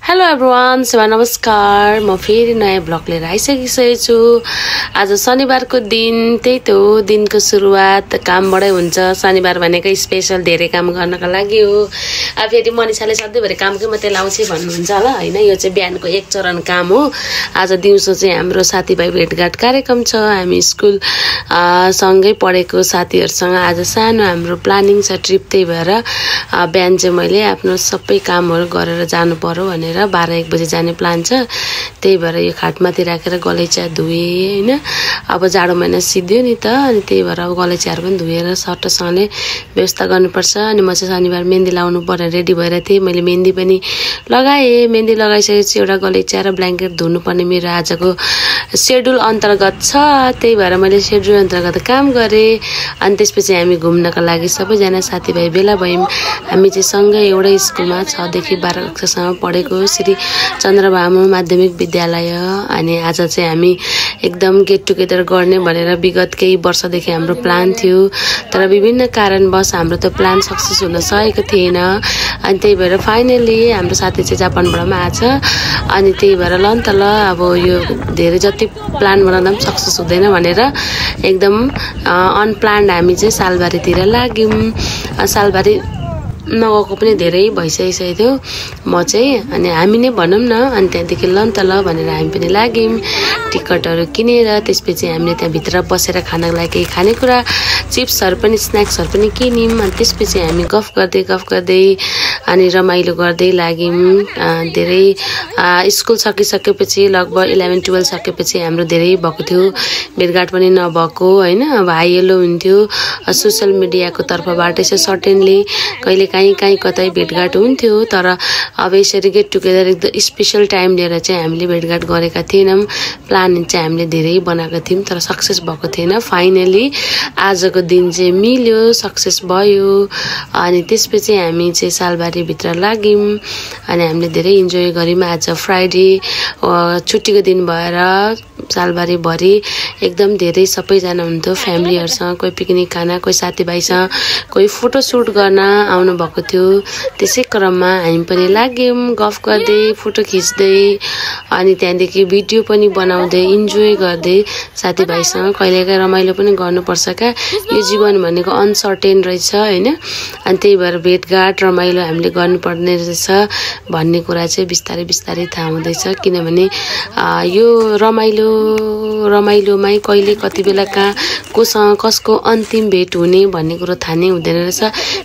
Hello everyone, नमस्कार। म फेरि नयाँ ब्लग लिएर आइसकेको छु। आज शनिबारको दिन, त्यही त हो, दिनको सुरुवात कामबाटै हुन्छ। शनिबार भनेकै स्पेशल धेरै काम गर्नको लागि हो। अब फेरि मनिषाले सधैँभरि कामकै मात्रै लाउँछ भन्नुहुन्छ होला, होइन। यो चाहिँ बिहानको एक चरण काम हो। आज दिउँसो चाहिँ हाम्रो साथीभाइ भेटघाट कार्यक्रम छ। हामी स्कुल सँगै पढेको साथीहरूसँग आज सानो हाम्रो प्लानिङ छ ट्रिप। त्यही भएर बिहान चाहिँ मैले आफ्नो सबै कामहरू गरेर जानु पर्यो भनेर 12-1 बजे जाने प्लान छ। त्यही भएर यो खाटमाथि राखेर गलैँचा धुएँ, होइन। अब जाडो महिना सिद्धियो नि त, अनि त्यही भएर अब गलैँचाहरू पनि धुएर सट्टसँगले व्यवस्था गर्नुपर्छ। अनि म चाहिँ शनिबार मेहन्दी लाउनु पर्ने रेडी भएर थिएँ। मैले मेहन्दी पनि लगाएँ। मेहन्दी लगाइसकेपछि एउटा गलैँचा र ब्ल्याङ्केट धुनुपर्ने मेरो आजको सेड्युल अन्तर्गत छ। त्यही भएर मैले सेड्युल अन्तर्गत काम गरेँ। अनि त्यसपछि हामी घुम्नका लागि सबैजना साथीभाइ भेला भयौँ। हामी चाहिँ सँगै एउटै स्कुलमा 6 देखि 12 कक्षासम्म पढेको श्री चन्द्रभानु माध्यमिक विद्यालय। अनि आज चाहिँ हामी एकदम गेट टुगेदर गर्ने भनेर विगत केही वर्षदेखि हाम्रो प्लान थियो, तर विभिन्न कारणवश हाम्रो त प्लान सक्सेस हुन सकेको थिएन। अनि त्यही भएर फाइनली हाम्रो साथी चाहिँ जापानबाट पनि आएछ। अनि त्यही भएर ल अब यो धेरै जति प्लान बनाउँदा पनि सक्सेस हुँदैन भनेर एकदम अनप्लान्ड हामी चाहिँ सालबारीतिर लाग्यौँ। सालबारी नगएको पनि धेरै भइसकेको थियो म चाहिँ, अनि हामी नै भनौँ न। अनि त्यहाँदेखि ल भनेर हामी पनि लाग्यौँ। टिकटहरू किनेर त्यसपछि हामीले त्यहाँभित्र बसेर खानको लागि केही खानेकुरा चिप्सहरू पनि स्न्याक्सहरू पनि किन्यौँ। अनि त्यसपछि हामी गफ गर्दै अनि रमाइलो गर्दै लाग्यौँ। धेरै स्कुल सकिसकेपछि लगभग 11-12 सकेपछि हाम्रो धेरै भएको थियो भेटघाट पनि नभएको, होइन। अब हाइलो हुन्थ्यो सोसियल मिडियाको तर्फबाट चाहिँ सर्टेनली कहीँ कतै भेटघाट हुन्थ्यो, तर अब यसरी गेट टुगेदर एकदम स्पेसल टाइम लिएर चाहिँ हामीले भेटघाट गरेका थिएनौँ। प्लान चाहिँ हामीले धेरै बनाएको थियौँ, तर सक्सेस भएको थिएन। फाइनली आजको दिन चाहिँ मिल्यो, सक्सेस भयो। अनि त्यसपछि हामी चाहिँ सालबारीभित्र लाग्यौँ। अनि हामीले धेरै इन्जोय गऱ्यौँ। आज फ्राइडे छुट्टीको दिन भएर सालबारीभरि एकदम धेरै सबैजना हुन्थ्यो फ्यामिलीहरूसँग, कोही पिकनिक खाना, कोही साथीभाइसँग, कोही फोटोसुट गर्न आउनु भएको थियो। त्यसै क्रममा हामी पनि लाग्यौँ गफ गर्दै, फोटो खिच्दै, अनि त्यहाँदेखि भिडियो पनि बनाउँदै इन्जोय गर्दै साथीभाइसँग। कहिलेकाहीँ रमाइलो पनि गर्नुपर्छ क्या, यो जीवन भनेको अनसर्टेन रहेछ, होइन। अनि त्यही भएर भेटघाट रमाइलो हामीले गर्नुपर्ने रहेछ भन्ने कुरा चाहिँ बिस्तारै थाहा हुँदैछ। किनभने यो रमाइलोमै कहिले कति बेला कहाँ कोसँग कसको अन्तिम भेट हुने भन्ने कुरो थाहा नै हुँदैन रहेछ।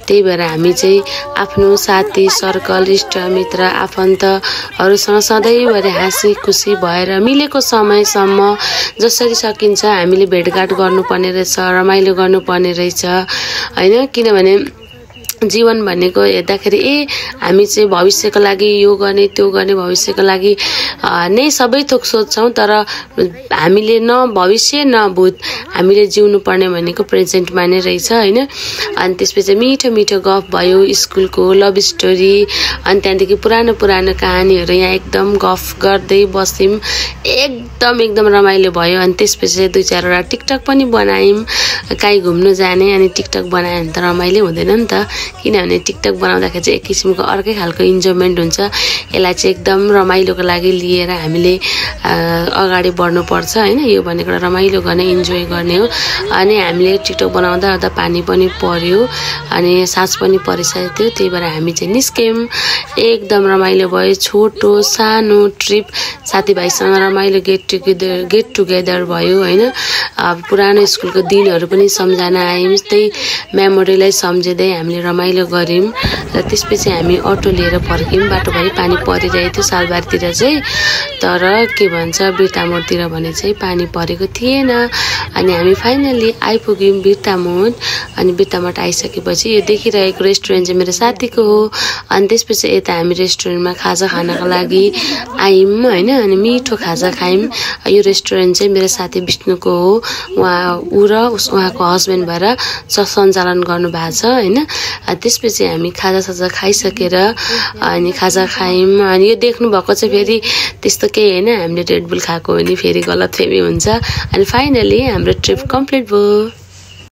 त्यही भएर हामी चाहिँ आफ्नो साथी सर्कल, इष्टमित्र, आफन्तहरूसँग सधैँभरि हाँसी खुसी भएर मिलेको समयसम्म जसरी सकिन्छ हामीले भेटघाट गर्नुपर्ने रहेछ, रमाइलो गर्नुपर्ने रहेछ, होइन। किनभने जीवन भनेको हेर्दाखेरि हामी चाहिँ भविष्यको लागि यो गर्ने त्यो गर्ने, भविष्यको लागि नै सबै थोक सोच्छौँ, तर हामीले न भविष्य न भूत हामीले जिउनु पर्ने भनेको प्रेजेन्टमा नै रहेछ, होइन। अनि त्यसपछि मिठो गफ भयो, स्कुलको लभ स्टोरी, अनि त्यहाँदेखि पुरानो कहानीहरू यहाँ एकदम गफ गर्दै बस्यौँ। एकदम रमाइलो भयो। अनि त्यसपछि 2-4वटा टिकटक पनि बनायौँ, काहीँ घुम्नु जाने। अनि टिकटक बनायो भने त रमाइलो हुँदैन नि त, किनभने टिकटक बनाउँदाखेरि चाहिँ एक किसिमको अर्कै खालको इन्जोयमेन्ट हुन्छ। यसलाई चाहिँ एकदम रमाइलोको लागि लिएर हामीले अगाडि बढ्नुपर्छ, होइन। यो भनेको रमाइलो गर्ने, इन्जोय गर्ने हो। अनि हामीले टिकटक बनाउँदा पानी पनि पर्यो, अनि साँझ पनि परिसकेको थियो। त्यही भएर हामी चाहिँ निस्क्यौँ। एकदम रमाइलो भयो। छोटो सानो ट्रिप, साथीभाइसँग रमाइलो गेट टुगेदर भयो, होइन। पुरानो स्कुलको दिनहरू पनि सम्झना आयौँ। त्यही मेमोरीलाई सम्झिँदै हामीले रमाइलो गऱ्यौँ। र त्यसपछि हामी अटो लिएर फर्क्यौँ। बाटोभरि पानी परिरहेको थियो सालबारीतिर चाहिँ, तर के भन्छ बिर्तामोडतिर भने चाहिँ पानी परेको थिएन। अनि हामी फाइनली आइपुग्यौँ बिर्तामोड। अनि बिर्तामोड आइसकेपछि यो देखिरहेको रेस्टुरेन्ट चाहिँ मेरो साथीको हो। अनि त्यसपछि यता हामी रेस्टुरेन्टमा खाजा खानको लागि आयौँ, होइन। अनि मिठो खाजा खायौँ। यो रेस्टुरेन्ट चाहिँ मेरो साथी विष्णुको हो। ऊ र उहाँको हस्बेन्ड भएर सञ्चालन गर्नुभएको छ, होइन। त्यसपछि हामी खाजा खाइसकेर अनि खाजा खायौँ। अनि यो देख्नु भएको चाहिँ फेरि त्यस्तो केही होइन, हामीले रेडबुल खाएको हो भने फेरि गलतफहमी हुन्छ। अनि फाइनली हाम्रो ट्रिप कम्प्लिट भयो।